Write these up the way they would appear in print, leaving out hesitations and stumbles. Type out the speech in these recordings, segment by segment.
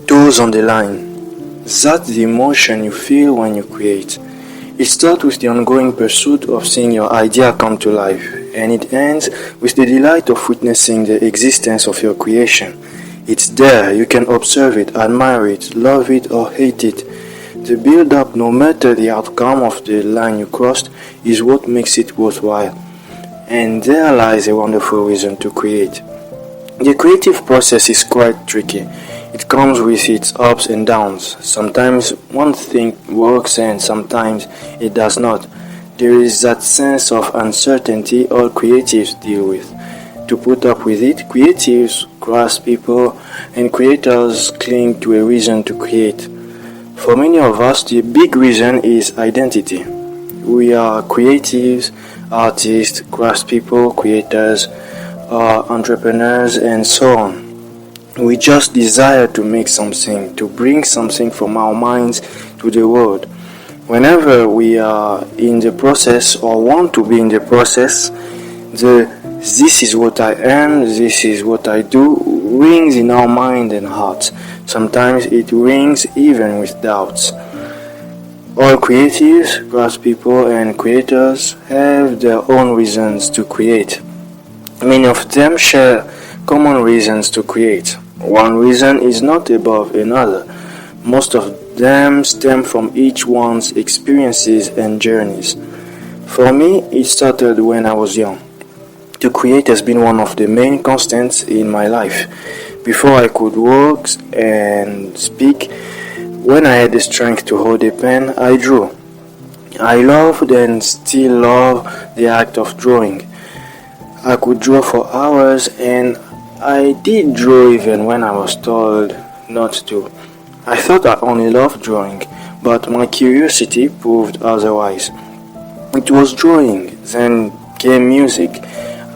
Toes on the line. That's the emotion you feel when you create. It starts with the ongoing pursuit of seeing your idea come to life, and it ends with the delight of witnessing the existence of your creation. It's there, you can observe it, admire it, love it or hate it. The build-up, no matter the outcome of the line you crossed, is what makes it worthwhile. And there lies a wonderful reason to create. The creative process is quite tricky. It comes with its ups and downs. Sometimes one thing works and sometimes it does not. There is that sense of uncertainty all creatives deal with. To put up with it, creatives, craftspeople, and creators cling to a reason to create. For many of us, the big reason is identity. We are creatives, artists, craftspeople, creators, entrepreneurs, and so on. We just desire to make something, to bring something from our minds to the world. Whenever we are in the process or want to be in the process, this is what I am, this is what I do rings in our mind and hearts. Sometimes it rings even with doubts. All creatives, craftspeople, and creators have their own reasons to create. Many of them share common reasons to create. One reason is not above another. Most of them stem from each one's experiences and journeys. For me, it started when I was young. To create has been one of the main constants in my life. Before I could walk and speak, when I had the strength to hold a pen, I drew. I loved and still love the act of drawing. I could draw for hours, and I did draw even when I was told not to. I thought I only loved drawing, but my curiosity proved otherwise. It was drawing, then came music.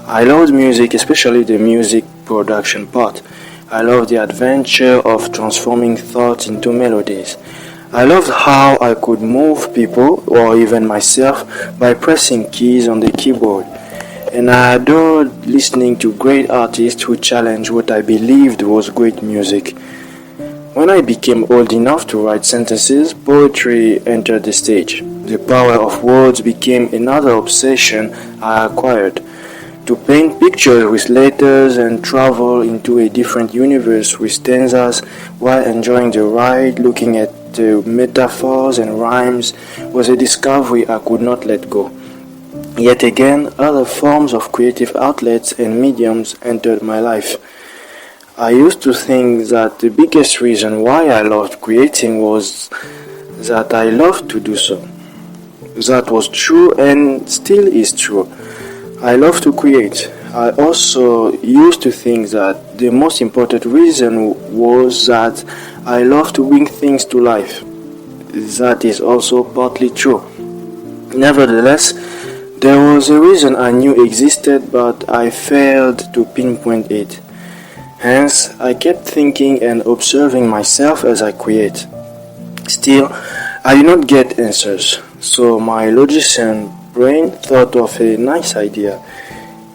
I loved music, especially the music production part. I loved the adventure of transforming thoughts into melodies. I loved how I could move people, or even myself, by pressing keys on the keyboard. And I adored listening to great artists who challenged what I believed was great music. When I became old enough to write sentences, poetry entered the stage. The power of words became another obsession I acquired. To paint pictures with letters and travel into a different universe with stanzas while enjoying the ride, looking at the metaphors and rhymes, was a discovery I could not let go. Yet again, other forms of creative outlets and mediums entered my life. I used to think that the biggest reason why I loved creating was that I loved to do so. That was true and still is true. I love to create. I also used to think that the most important reason was that I love to bring things to life. That is also partly true. Nevertheless, there was a reason I knew existed, but I failed to pinpoint it. Hence, I kept thinking and observing myself as I create. Still, I did not get answers, so my logician brain thought of a nice idea.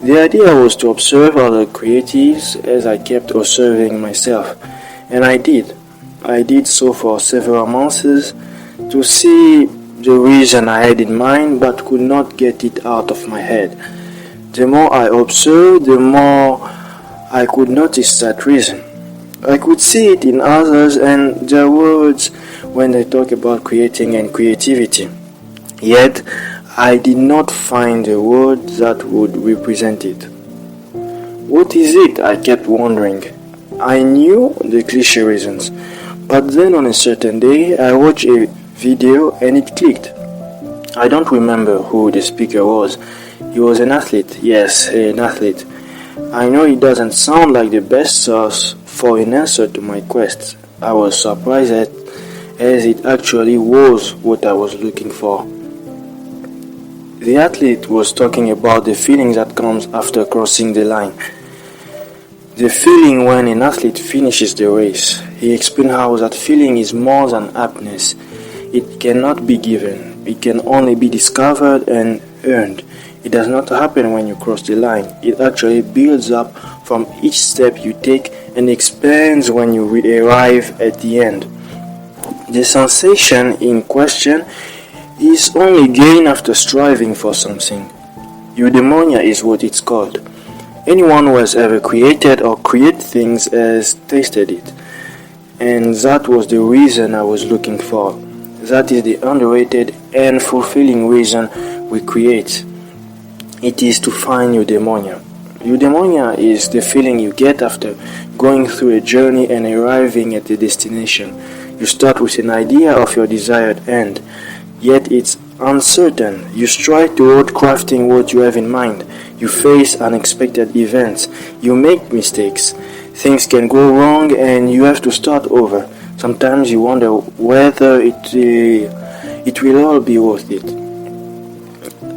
The idea was to observe other creatives as I kept observing myself, and I did. I did so for several months to see the reason I had in mind but could not get it out of my head. The more I observed, the more I could notice that reason. I could see it in others and their words when they talk about creating and creativity. Yet, I did not find a word that would represent it. What is it? I kept wondering. I knew the cliché reasons, but then on a certain day I watched a video and it clicked. I don't remember who the speaker was. He was an athlete. Yes, an athlete. I know it doesn't sound like the best source for an answer to my quest. I was surprised as it actually was what I was looking for. The athlete was talking about the feeling that comes after crossing the line. The feeling when an athlete finishes the race. He explained how that feeling is more than happiness. It cannot be given. It can only be discovered and earned. It does not happen when you cross the line. It actually builds up from each step you take and expands when you arrive at the end. The sensation in question is only gained after striving for something. Eudaimonia is what it's called. Anyone who has ever created or create things has tasted it. And that was the reason I was looking for. That is the underrated and fulfilling reason we create. It is to find eudaimonia. Eudaimonia is the feeling you get after going through a journey and arriving at the destination. You start with an idea of your desired end, yet it's uncertain. You strive toward crafting what you have in mind. You face unexpected events. You make mistakes. Things can go wrong and you have to start over. Sometimes you wonder whether it will all be worth it.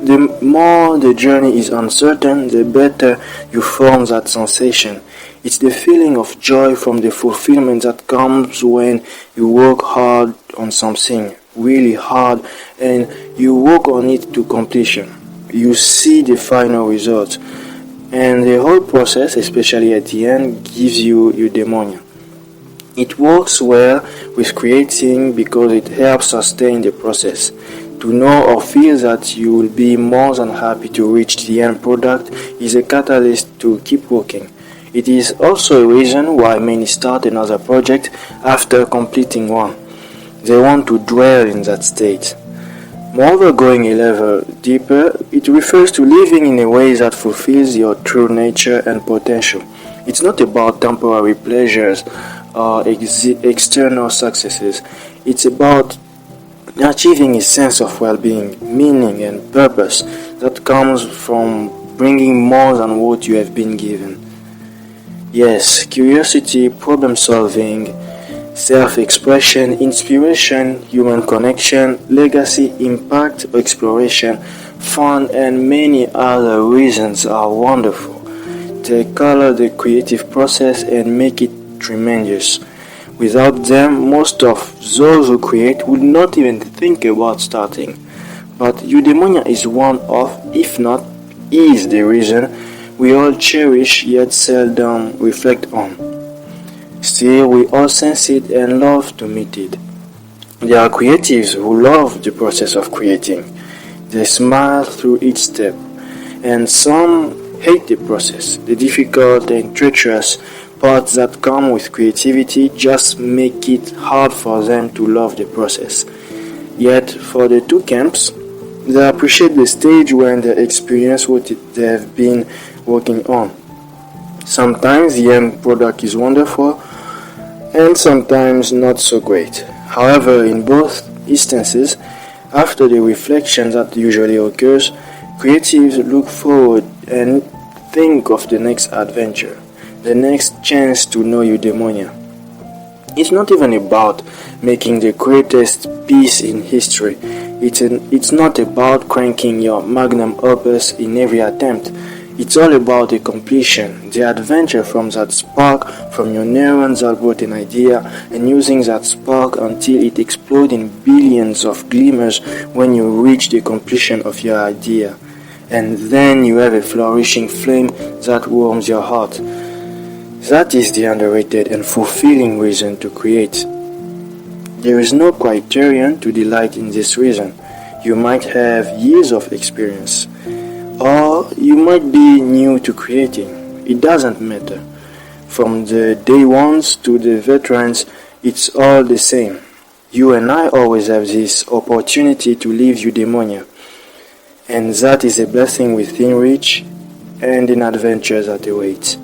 The more the journey is uncertain, the better you form that sensation. It's the feeling of joy from the fulfillment that comes when you work hard on something, really hard, and you work on it to completion. You see the final result, and the whole process, especially at the end, gives you eudaimonia. It works well with creating because it helps sustain the process. To know or feel that you will be more than happy to reach the end product is a catalyst to keep working. It is also a reason why many start another project after completing one. They want to dwell in that state. Moreover, going a level deeper, it refers to living in a way that fulfills your true nature and potential. It's not about temporary pleasures or external successes. It's about achieving a sense of well-being, meaning, and purpose that comes from bringing more than what you have been given. Yes, curiosity, problem-solving, self-expression, inspiration, human connection, legacy, impact, exploration, fun, and many other reasons are wonderful. They color the creative process and make it tremendous. Without them, most of those who create would not even think about starting. But eudaimonia is one of, if not, is the reason we all cherish yet seldom reflect on. Still, we all sense it and love to meet it. There are creatives who love the process of creating. They smile through each step, and some hate the process. The difficult and treacherous parts that come with creativity just make it hard for them to love the process. Yet, for the two camps, they appreciate the stage when they experience what they have been working on. Sometimes the end product is wonderful, and sometimes not so great. However, in both instances, after the reflection that usually occurs, creatives look forward and think of the next adventure, the next chance to know eudaimonia. It's not even about making the greatest piece in history. It's not about cranking your magnum opus in every attempt. It's all about the completion, the adventure from that spark, from your neurons that brought an idea, and using that spark until it explodes in billions of glimmers when you reach the completion of your idea. And then you have a flourishing flame that warms your heart. That is the underrated and fulfilling reason to create. There is no criterion to delight in this reason. You might have years of experience, or you might be new to creating. It doesn't matter. From the day ones to the veterans, it's all the same. You and I always have this opportunity to live eudaimonia, and that is a blessing within reach and an adventure that awaits.